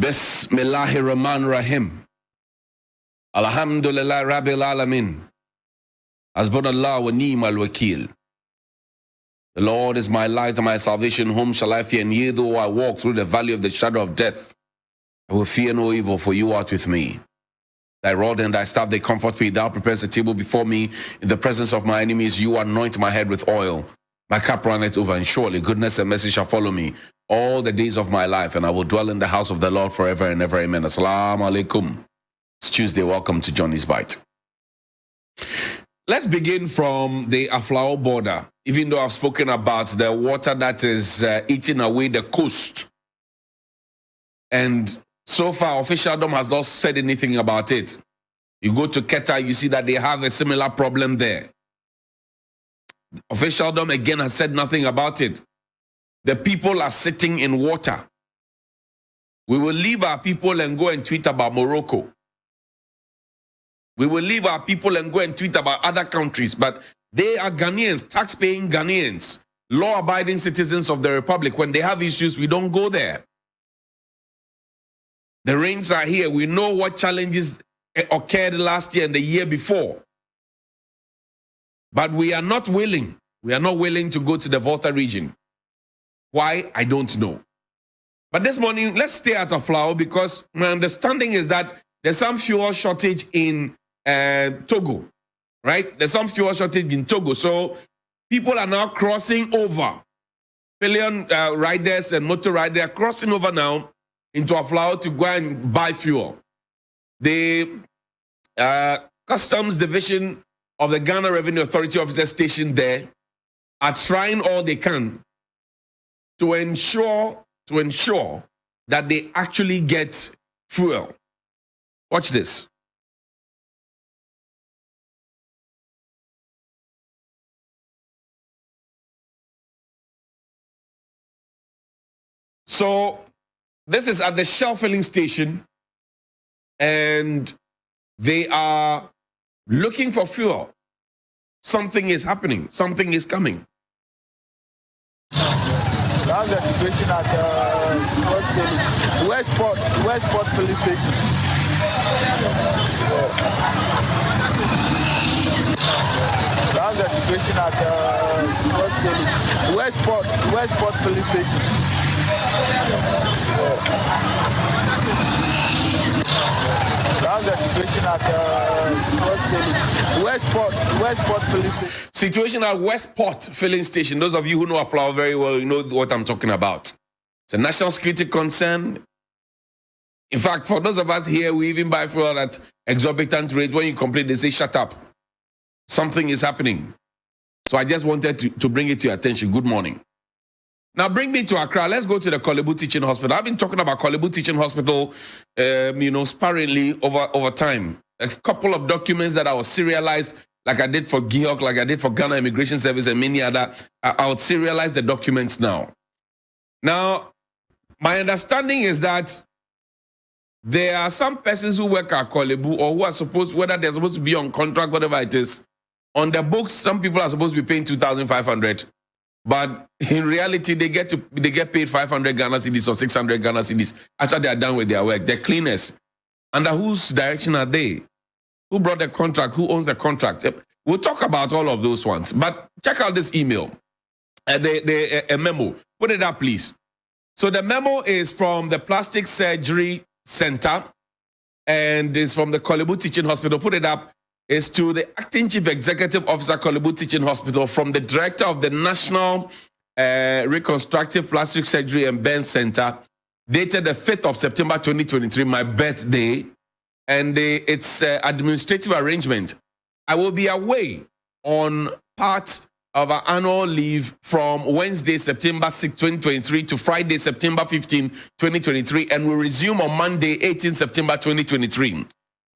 Bismillahirrahmanirrahim. Alhamdulillah Rabbil Alamin. Hasbunallah wa ni'mal wakil. The Lord is my light and my salvation. Whom shall I fear? And yea, though I walk through the valley of the shadow of death, I will fear no evil, for you art with me. Thy rod and thy staff, they comfort me. Thou preparest a table before me in the presence of my enemies. You anoint my head with oil. My cup runneth over, and surely goodness and mercy shall follow me all the days of my life, and I will dwell in the house of the Lord forever and ever. Amen. Assalamu alaikum. It's Tuesday. Welcome to Johnny's Bite. Let's begin from the Aflao border. Even though I've spoken about the water that is eating away the coast, and so far officialdom has not said anything about it. You go to Qatar, you see that they have a similar problem there. Officialdom again has said nothing about it. The people are sitting in water. We will leave our people and go and tweet about Morocco. We will leave our people and go and tweet about other countries, but they are Ghanaians, tax-paying Ghanaians, law-abiding citizens of the Republic. When they have issues, we don't go there. The rains are here. We know what challenges occurred last year and the year before. But we are not willing. We are not willing to go to the Volta region. Why? I don't know. But this morning, let's stay at Aflao, because my understanding is that there's some fuel shortage in Togo, right? There's some fuel shortage in Togo. So people are now crossing over. Pillion riders and motor riders are crossing over now into Aflao to go and buy fuel. The Customs Division of the Ghana Revenue Authority officers stationed there are trying all they can to ensure that they actually get fuel. Watch this. So this is at the Shell filling station, and they are looking for fuel. Something is happening. Something is coming. That's the situation at Westport filling station. That's the situation at Westport filling station. That's the situation at Westport filling station. Situation at Westport filling station. Those of you who know Aflao very well, you know what I'm talking about. It's a national security concern. In fact, for those of us here, we even buy fuel at exorbitant rate. When you complain, they say, shut up. Something is happening. So I just wanted to bring it to your attention. Good morning. Now bring me to Accra. Let's go to the Kolebu Teaching Hospital. I've been talking about Kolebu Teaching Hospital, sparingly over time. A couple of documents that I will serialize, like I did for GIHOC, like I did for Ghana Immigration Service and many other. I would serialize the documents now. Now, my understanding is that there are some persons who work at Kolebu, or who are supposed, whether they're supposed to be on contract, whatever it is, on the books, some people are supposed to be paying 2,500. But in reality, they get paid 500 Ghana cedis or 600 Ghana cedis after they are done with their work. They're cleaners. Under whose direction are they? Who brought the contract? Who owns the contract? We'll talk about all of those ones. But check out this email, a memo. Put it up, please. So the memo is from the Plastic Surgery Center, and is from the Kolebu Teaching Hospital. Put it up. Is to the Acting Chief Executive Officer, Kolebu Teaching Hospital, from the Director of the National Reconstructive Plastic Surgery and Burn Center, dated the 5th of September 2023, my birthday, and it's administrative arrangement. I will be away on part of our annual leave from Wednesday, September 6, 2023 to Friday, September 15, 2023, and will resume on Monday, 18 September 2023.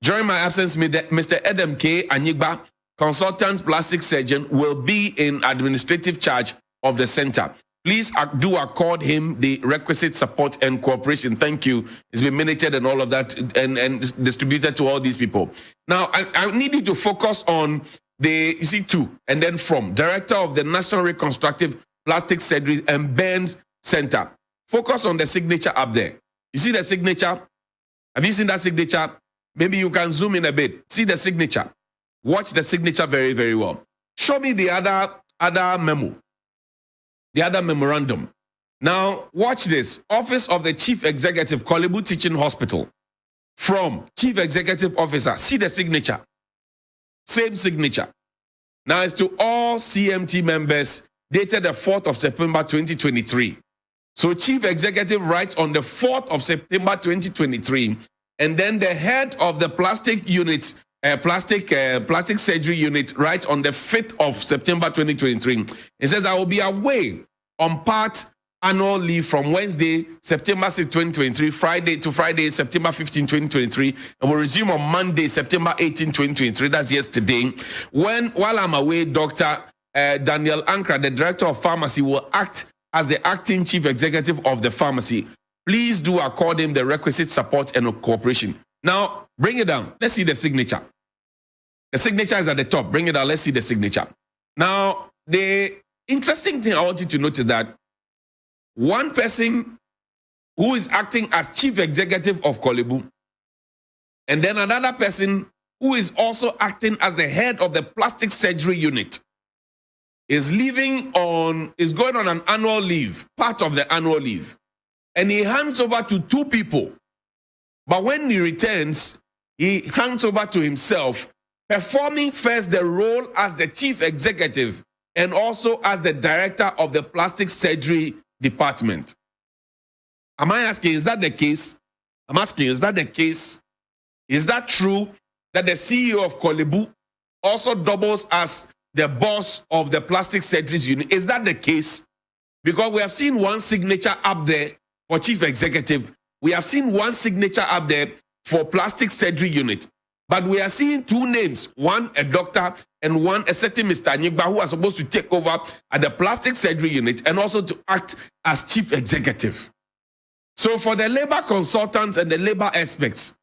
During my absence, Mr. Adam K. Anyigba, consultant plastic surgeon, will be in administrative charge of the center. Please do accord him the requisite support and cooperation. Thank you. It's been minuted and all of that and distributed to all these people. Now, I need you to focus on the, you see, two, and then from Director of the National Reconstructive Plastic Surgery and Burns Center. Focus on the signature up there. You see the signature? Have you seen that signature? Maybe you can zoom in a bit. See the signature. Watch the signature very, very well. Show me the other memo, the other memorandum. Now, watch this. Office of the Chief Executive, Korle Bu Teaching Hospital. From Chief Executive Officer. See the signature. Same signature. Now, it's to all CMT members, dated the 4th of September 2023. So, Chief Executive writes on the 4th of September 2023, and then the head of the plastic units, plastic surgery unit, writes on the 5th of September 2023. It says, I will be away on part annual leave from Wednesday, September 6, 2023, Friday, September 15, 2023, and will resume on Monday, September 18, 2023. That's yesterday. While I'm away, Dr. Daniel Ankra, the director of pharmacy, will act as the acting chief executive of the pharmacy. Please do accord him the requisite support and cooperation. Now, bring it down. Let's see the signature. The signature is at the top. Bring it down. Let's see the signature. Now, the interesting thing I want you to notice that one person who is acting as chief executive of Korle Bu, and then another person who is also acting as the head of the plastic surgery unit, is going on an annual leave, part of the annual leave. And he hands over to two people. But when he returns, he hands over to himself, performing first the role as the chief executive and also as the director of the plastic surgery department. Am I asking, is that the case? I'm asking, is that the case? Is that true that the CEO of Korle Bu also doubles as the boss of the plastic surgeries unit? Is that the case? Because we have seen one signature up there for chief executive. We have seen one signature up there for plastic surgery unit. But we are seeing two names, one a doctor and one a certain Mr. Nyigba, who are supposed to take over at the plastic surgery unit and also to act as chief executive. So for the labor consultants and the labor experts,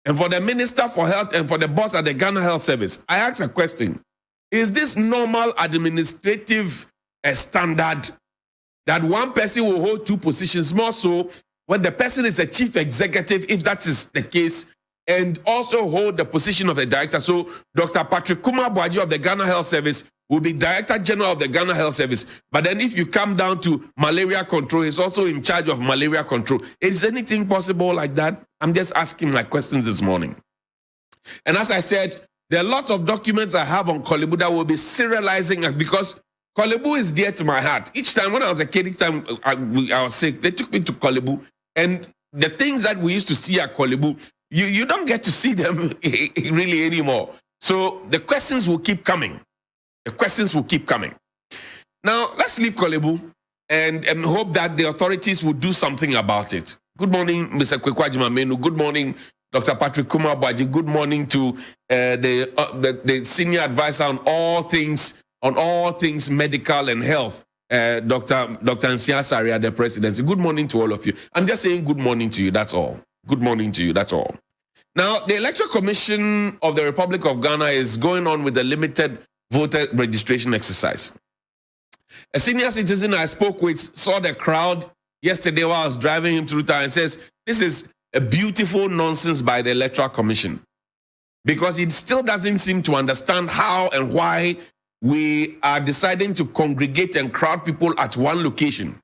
and for the Minister for Health and for the boss at the Ghana Health Service, I ask a question. Is this normal administrative standard that one person will hold two positions, more so when the person is a chief executive, if that is the case, and also hold the position of the director? So Dr. Patrick Kumar Boaji of the Ghana Health Service will be Director General of the Ghana Health Service. But then if you come down to malaria control, he's also in charge of malaria control. Is anything possible like that? I'm just asking my questions this morning. And as I said, there are lots of documents I have on Korle Bu that will be serializing, because Korle Bu is dear to my heart. Each time when I was a kid, each time I was sick, they took me to Korle Bu. And the things that we used to see at Korle Bu, you don't get to see them really anymore. So the questions will keep coming. The questions will keep coming. Now, let's leave Korle Bu and hope that the authorities will do something about it. Good morning, Mr. Kwekwajima Menu. Good morning, Dr. Patrick Kumar Boaji. Good morning to the senior advisor on all things medical and health, Dr. Nsia Saria, the presidency. Good morning to all of you. I'm just saying good morning to you, that's all. Good morning to you, that's all. Now, the Electoral Commission of the Republic of Ghana is going on with the limited voter registration exercise. A senior citizen I spoke with saw the crowd yesterday while I was driving him through town and says, this is a beautiful nonsense by the Electoral Commission, because it still doesn't seem to understand how and why we are deciding to congregate and crowd people at one location.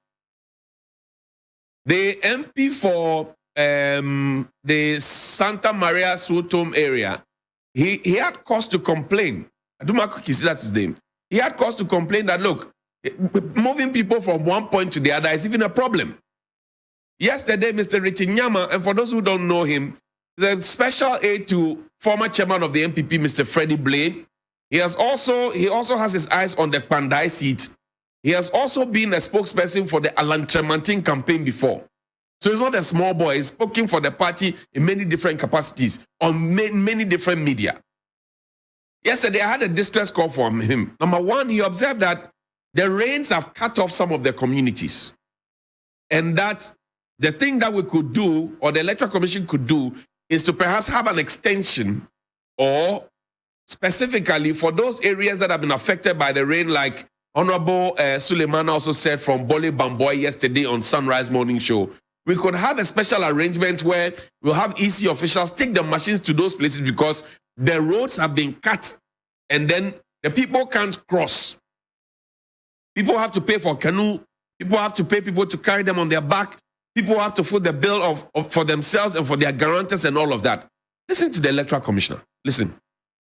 The MP for the Santa Maria Sutom area, he had cause to complain. That's his name. He had cause to complain that, look, moving people from one point to the other is even a problem. Yesterday, Mr. Richie Nyama, and for those who don't know him, the special aide to former chairman of the MPP, Mr. Freddie Blay. He also has his eyes on the Pandai seat. He has also been a spokesperson for the Alan Tremantin campaign before. So he's not a small boy. He's speaking for the party in many different capacities on many different media. Yesterday, I had a distress call from him. Number one, he observed that the rains have cut off some of the communities. And that the thing that we could do, or the Electoral Commission could do, is to perhaps have an extension, or specifically for those areas that have been affected by the rain, like Honorable Suleiman also said from Bole Bamboy yesterday on Sunrise Morning Show, we could have a special arrangement where we'll have EC officials take the machines to those places because the roads have been cut and then the people can't cross. People have to pay for canoe. People have to pay people to carry them on their back. People have to foot the bill for themselves and for their guarantors and all of that. Listen to the electoral commissioner. Listen.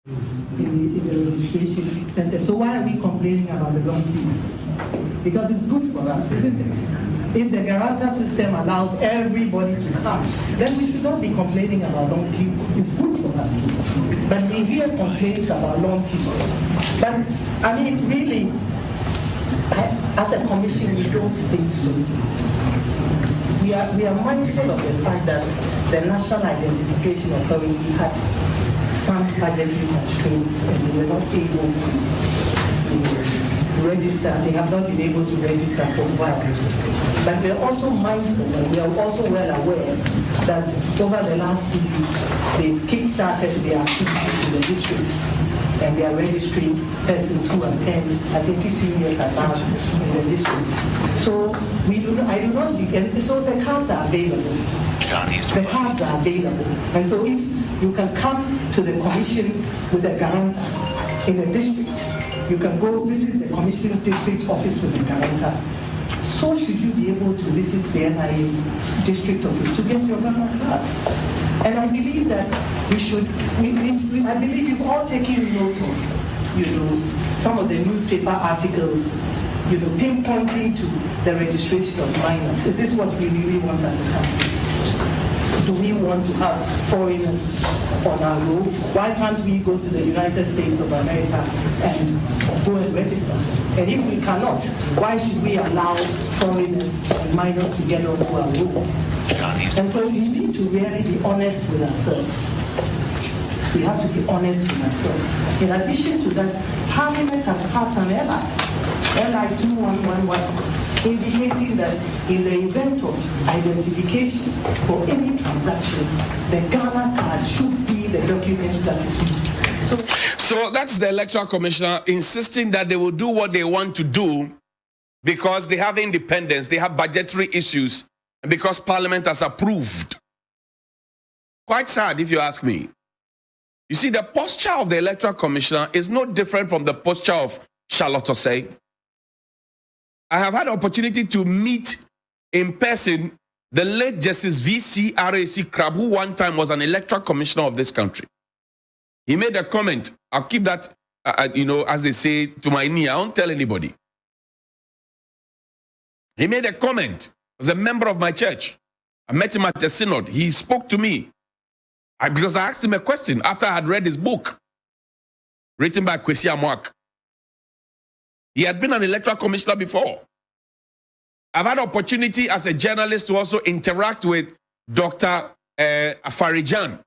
In the registration center. So why are we complaining about the long queues? Because it's good for us, isn't it? If the guarantor system allows everybody to come, then we should not be complaining about long queues. It's good for us. But we hear complaints about long queues. But I mean, really, as a commission, we don't think so. We are mindful of the fact that the National Identification Authority had some budgetary constraints and they were not able to register. They have not been able to register for a while. But we are also mindful and we are also well aware that over the last 2 weeks, they've kick-started their activities in the districts and they are registering persons who attend, I think, 15 years advance in the districts. So so the cards are available. The cards are available. And so if you can come to the commission with a guarantor in a district, you can go visit the commission's district office with a guarantor. So should you be able to visit the NIA district office to get your guarantor card. And I believe that I believe you've all taken note of, some of the newspaper articles, pinpointing to the registration of minors. Is this what we really want as a country? Do we want to have foreigners on our road? Why can't we go to the United States of America and go and register? And if we cannot, why should we allow foreigners and minors to get onto our road? And so we need to really be honest with ourselves. We have to be honest with ourselves. In addition to that, Parliament has passed an LI 2111, indicating that in the event of identification for any transaction, the Ghana card should be the document that is used. So that's the electoral commissioner insisting that they will do what they want to do because they have independence, they have budgetary issues, and because Parliament has approved. Quite sad if you ask me. You see, the posture of the electoral commissioner is no different from the posture of Charlotte Osei. I have had the opportunity to meet in person the late Justice V.C. R.A.C. Crab, who one time was an electoral commissioner of this country. He made a comment. I'll keep that, as they say, to my knee. I won't tell anybody. He made a comment as a member of my church. I met him at the synod. He spoke to me because I asked him a question after I had read his book, written by Kwesi Amwak. He had been an electoral commissioner before. I've had opportunity as a journalist to also interact with Dr. Afarijan.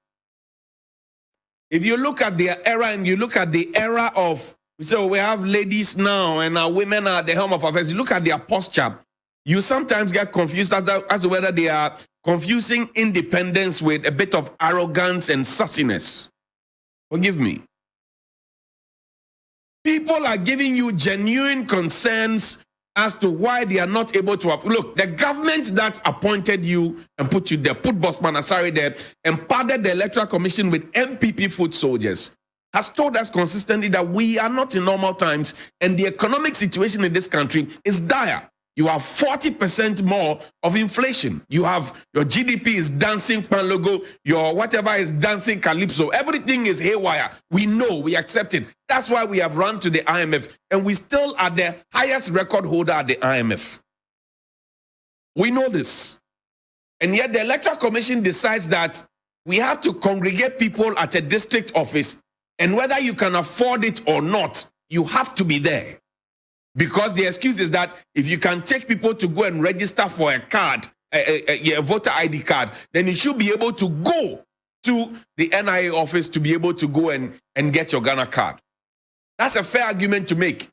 If you look at their era and you look at the era of, so we have ladies now and our women are at the helm of affairs, you look at their posture, you sometimes get confused as to whether they are confusing independence with a bit of arrogance and sassiness. Forgive me. People are giving you genuine concerns as to why they are not able to have. Look, the government that appointed you and put you there, put Bosman Asari there, and padded the Electoral Commission with MPP foot soldiers, has told us consistently that we are not in normal times and the economic situation in this country is dire. You have 40% more of inflation. You have your GDP is dancing pan logo, your whatever is dancing calypso. Everything is haywire. We know, we accept it. That's why we have run to the IMF and we still are the highest record holder at the IMF. We know this. And yet the Electoral Commission decides that we have to congregate people at a district office, and whether you can afford it or not, you have to be there. Because the excuse is that if you can take people to go and register for a card, a voter ID card, then you should be able to go to the NIA office to be able to go and get your Ghana card. That's a fair argument to make.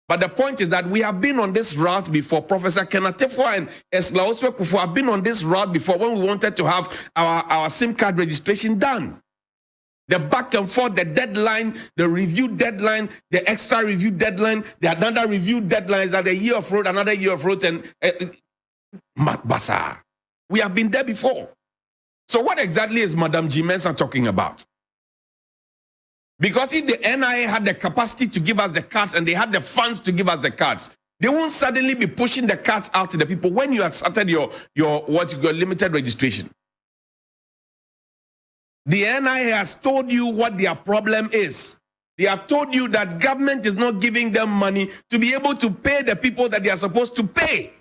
But the point is that we have been on this route before. Professor Kenatefo and Esla Oswekufo have been on this route before when we wanted to have our SIM card registration done. The back and forth, the deadline, the review deadline, the extra review deadline, the another review deadlines, that a year of road, another year of roads, and Basa. We have been there before. So what exactly is Madam G. Mensah talking about? Because if the NIA had the capacity to give us the cards and they had the funds to give us the cards, they won't suddenly be pushing the cards out to the people when you have started your limited registration. The NIA has told you what their problem is. They have told you that government is not giving them money to be able to pay the people that they are supposed to pay.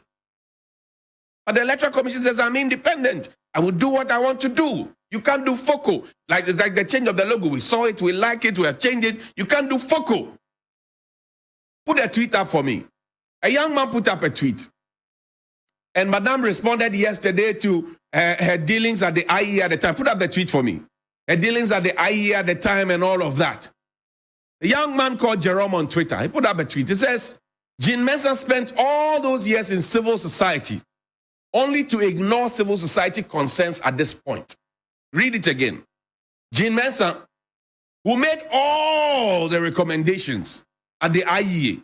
But the Electoral Commission says, I'm independent. I will do what I want to do. You can't do FOCO. It's like the change of the logo. We saw it, we like it, we have changed it. You can't do FOCO. Put a tweet up for me. A young man put up a tweet. And Madame responded yesterday to her dealings at the IE at the time. Put up the tweet for me. Her dealings at the IE at the time and all of that. A young man called Jerome on Twitter, he put up a tweet. He says, Jean Mensah spent all those years in civil society only to ignore civil society concerns at this point. Read it again. Jean Mensah, who made all the recommendations at the IEA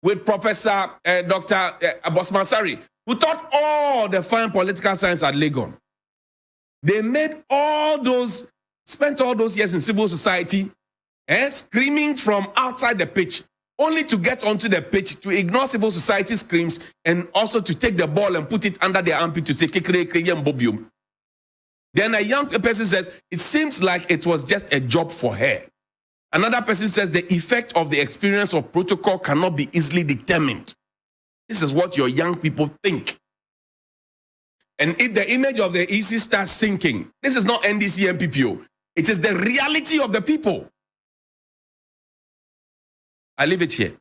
with Professor Dr. Abbas Mansari, who taught all the fine political science at Legon. They made spent all those years in civil society, screaming from outside the pitch, only to get onto the pitch, to ignore civil society screams, and also to take the ball and put it under their armpit to say, Bobium. Then a young person says, it seems like it was just a job for her. Another person says, the effect of the experience of protocol cannot be easily determined. This is what your young people think. And if the image of the EC starts sinking, this is not NDC and PPO. It is the reality of the people. I leave it here.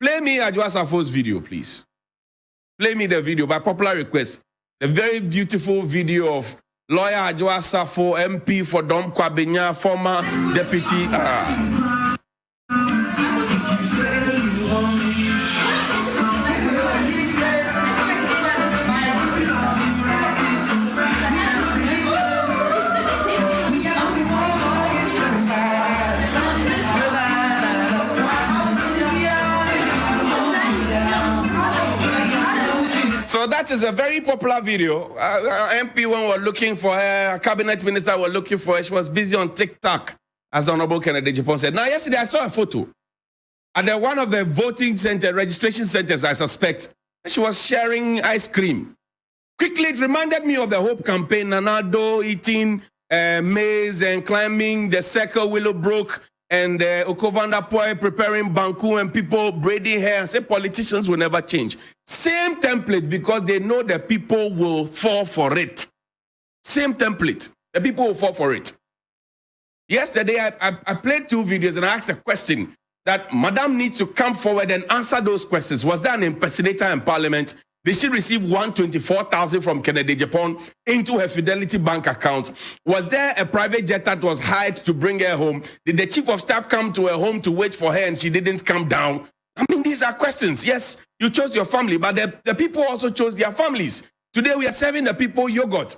Play me Adwoa Safo's video, please. Play me the video by popular request. The very beautiful video of lawyer Adwoa Safo, MP for Dom Kwabenya, former deputy. So that is a very popular video. MP when were looking for her, cabinet minister were looking for her. She was busy on TikTok, as Honorable Kennedy Japon said. Now, yesterday I saw a photo at one of the voting center, registration centers, I suspect. She was sharing ice cream. Quickly, it reminded me of the Hope campaign, Nanado eating maize and climbing the Circle Willowbrook, and Okovanda Poi preparing Banku and people braiding hair and say politicians will never change. Same template because they know the people will fall for it. Same template. The people will fall for it. Yesterday, I played 2 videos and I asked a question that Madam needs to come forward and answer those questions. Was there an impersonator in Parliament? Did she receive 124,000 from Kennedy Japon into her Fidelity Bank account? Was there a private jet that was hired to bring her home? Did the chief of staff come to her home to wait for her and she didn't come down? I mean, these are questions. Yes, you chose your family, but the people also chose their families. Today we are serving the people yogurt.